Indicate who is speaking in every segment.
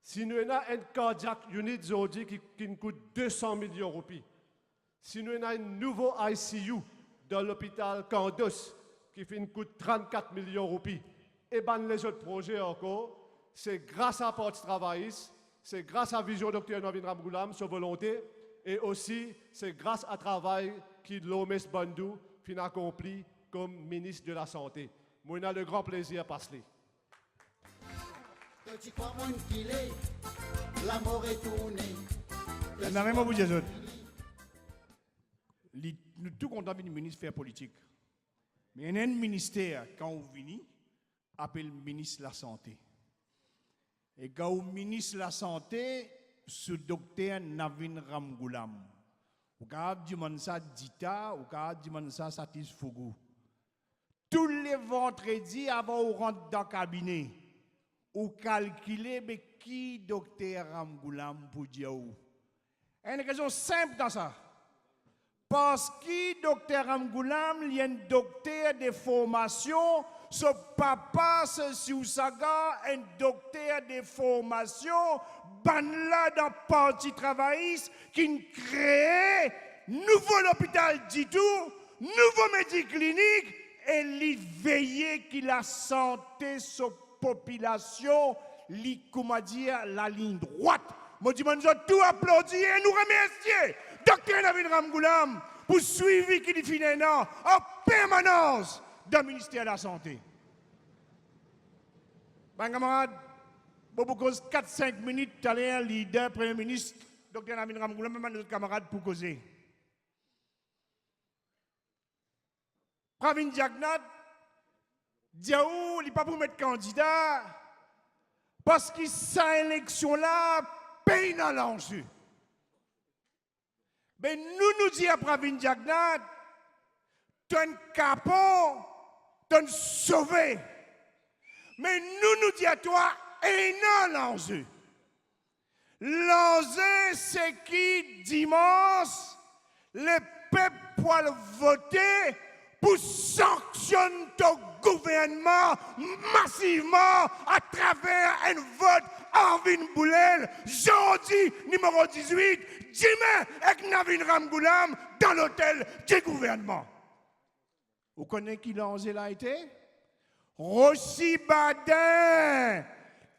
Speaker 1: Si nous avons un cardiac unit qui nous coûte 200 millions de roupies, si nous avons un nouveau ICU dans l'hôpital Candos qui nous coûte 34 millions de roupies, et ben les autres projets encore, c'est grâce à Parti travailliste, c'est grâce à la vision du Dr Navin Ramgoolam, sa volonté, et aussi c'est grâce à travail que Lomes Bandou a accompli comme ministre de la Santé. Moi, j'ai le grand plaisir à passer.
Speaker 2: Nous tout contents du ministre faire politique. Mais il y a un ministère, quand on vient, appelle le ministre de la Santé. Et quand le ministre de la Santé, ce docteur Navin Ramgoolam, ou quand on demande ça Dita, ou quand on demande ça Satis Fougou. Tous les vendredis, avant de rentrer dans le cabinet, ou calculer mais qui docteur Ramgoolam pour dire où. Il y a une raison simple dans ça. Parce que docteur Ramgoolam, il y a un docteur de formation, ce papa, ce Siousaga, un docteur de formation, ban là dans le parti travailliste, qui crée nouveau hôpital d'Itou, nouveau médiclinique, et il veille que la santé de la population, comment dire, la ligne droite. Moi, je dis, tout applaudi et nous remercier docteur Navin Ramgoolam pour suivre qui dit finalement en permanence dans le ministère de la Santé. Mes camarades, beaucoup cause 4-5 minutes, tu as un leader, Premier ministre, docteur Navin Ramgoolam, même notre camarade pour causer. Pravin Jagnat, Diaou, il n'est pas pour mettre candidat, parce que cette élection-là paye dans l'enjeu. Mais nous disons à Pravin Jagnat, tu es un capot, tu es sauvé. Mais nous disons à toi, et non l'enjeu. L'enjeu, c'est qui dimanche, le peuple pourra voter pour sanctionner ton gouvernement massivement à travers un vote Arvin Boulel, jeudi numéro 18, Dime avec Navin Ramgoolam dans l'hôtel du gouvernement. Vous connaissez qui l'enjeu a été? Rossi Badin,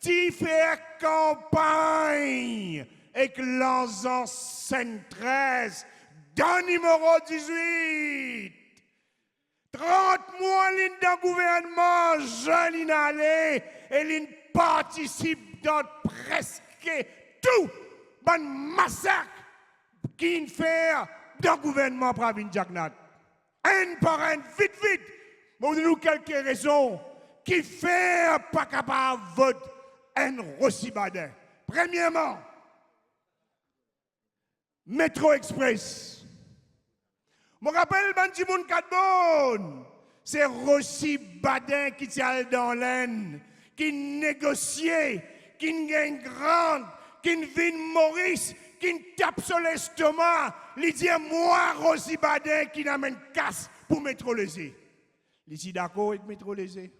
Speaker 2: qui fait campagne avec l'enjeu 13 dans numéro 18. 30 mois ligne dans le gouvernement, jeune allé et l'in participe dans presque tout le massacre qu'il fait dans le gouvernement Pravin Jagnat. Un par un, vite, vite, vous nous quelques raisons qui fait pas capable de voter un Rossi Badin. Premièrement, Métro Express. Je me rappelle, Bandimoun Kadbon, c'est Rossi Badin qui tient dans l'aine, qui négocie, qui gagne grande, qui vient Maurice, qui tape sur l'estomac, il dit moi, Rossi Badin, qui n'amène casse pour métroléser. Il dit d'accord avec métroléser.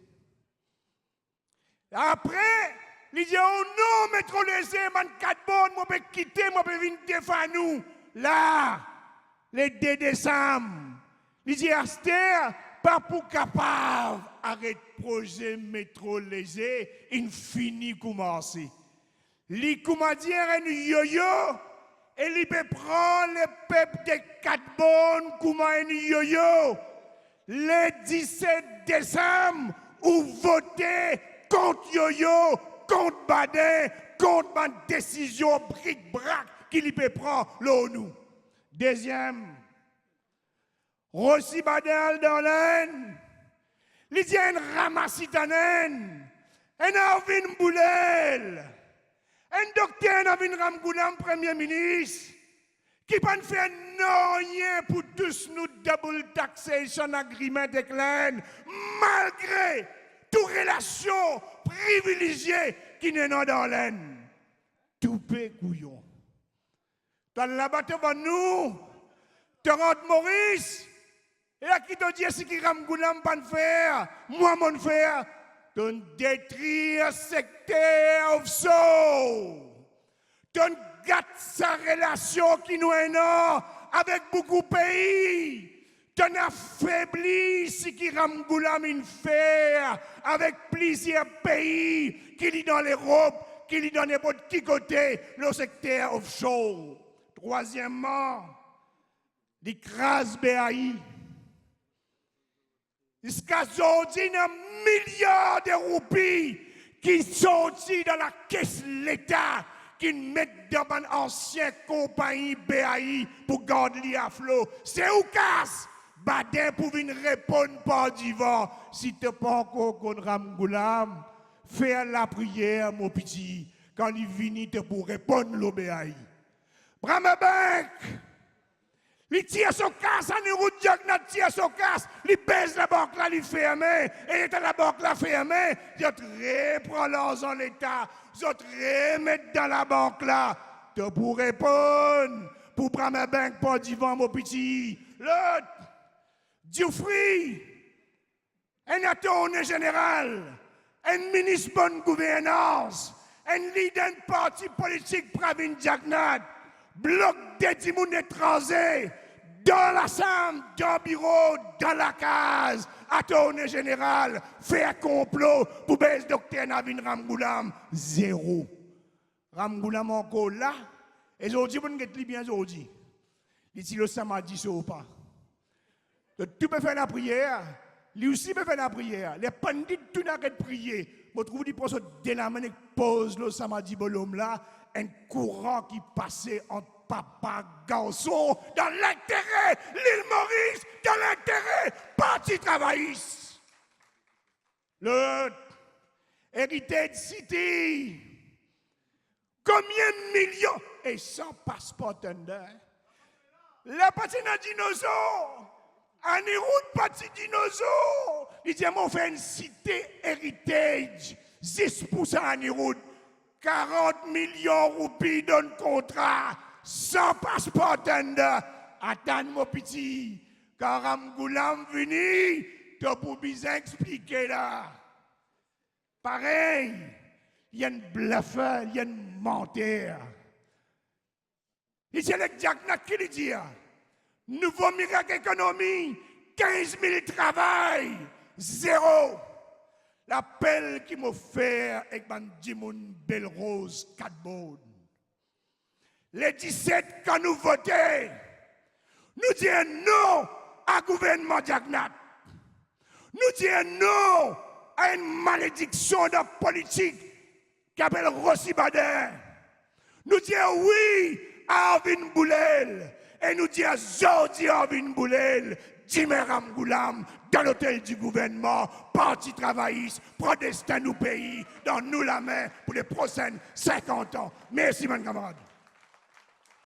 Speaker 2: Après, il dit oh non, métroléser, man Kadbon, moi, je peux quitter, moi, je peux venir défendre nous. Là, le 2 décembre, il dit Aster, pas pour capable arrête projet métro léger, il finit commencer. Il commence dire un yo-yo, et il peut prendre le peuple de Kadbon comme un yo-yo. Le 17 décembre, ou voter contre yo-yo, contre Badin, contre ma décision bric-brac qu'il peut prendre l'ONU. Deuxième, Rossi Badin dans l'aine, il y a un ramassitanen, un Arvin Boulel, un docteur Navin Ramgoolam, Premier ministre, qui peut faire rien pour tous nous double taxation agreement avec l'aine, malgré toute relation privilégiée qui n'est pas dans l'aine. Tout peut couillon. Dans la bataille devant nous, tu rentres Maurice, et là qui te dit ce qui Ramgoolam pas faire, moi mon faire, tu détruire secteur offshore. complot. Ton gâte sa relation qui nous est avec beaucoup de pays. Ton affaibli ce qui Ramgoulam une faire avec plusieurs pays qui lit dans l'Europe, qui lit dans n'importe qui côté le secteur offshore. Troisièmement, l'écrase BAI. Jusqu'à aujourd'hui, il y a milliards de roupies qui sont sortis dans la caisse de l'État, qui mettent dans une ancienne compagnie BAI pour garder à flot. C'est où casse? Badin pour venir répondre par divan. Si tu n'as pas encore qu'on Ramgoulam, fais la prière, mon petit, quand il vient pour répondre au BAI. Bramabank! Il tire son casse, en route Jagnat tire son casse, il baisse la banque là, il ferme, et la banque là fermée, ils reprennent l'argent en l'état, ils remettent dans la banque là, tu pour répondre, pour prendre un banque pour divan, mon petit. L'autre, Dioufri, un attorney général, un ministre bonne gouvernance, un leader de parti politique, Pravin Jagnat, bloc des timons étrangers, dans la chambre, dans le bureau, dans la case, attorney général, fait un complot pour baisser docteur Navin Ramgoulam, zéro. Ramgoulam encore là, et aujourd'hui, vous ne bien aujourd'hui. Il dit le samedi, c'est ou pas. Tu peux faire la prière, lui aussi peut faire la prière. Les pandits, tout n'arrête de prier. Vous trouvez pour se délamer, pose le samedi, bolom là, un courant qui passait entre papa, garçon, dans l'intérêt, l'île Maurice, dans l'intérêt, parti travailliste. Le Heritage City, combien de millions, et sans passeport tender, la partie d'un dinosaure, en route partie dinosaure, il dit, on fait une cité Heritage, 10% en route, 40 millions de roupies d'un contrat, sans passeport tender. Attends mon petit, quand Ramgoulam venu, tu peux bien expliquer là. Pareil, il y a une bluffeur, il y a une menteur. Ici, le Jagnat qui lui dit, nouveau miracle économie, 15 000 travail, zéro. L'appel qui m'a fait avec Bandimoun Belle Rose, 4 bonnes. Les 17 quand nous votons, nous disons non à gouvernement Jagnat. Nous disons non à une malédiction de politique qui appelle Rossi Badin. Nous disons oui à Arvin Boulel. Et nous disons aujourd'hui Arvin Boulel, Jimé Ramgoulam, dans l'hôtel du gouvernement, parti travailliste, protestant nous pays, dans nous la main pour les prochaines 50 ans. Merci, mon camarade.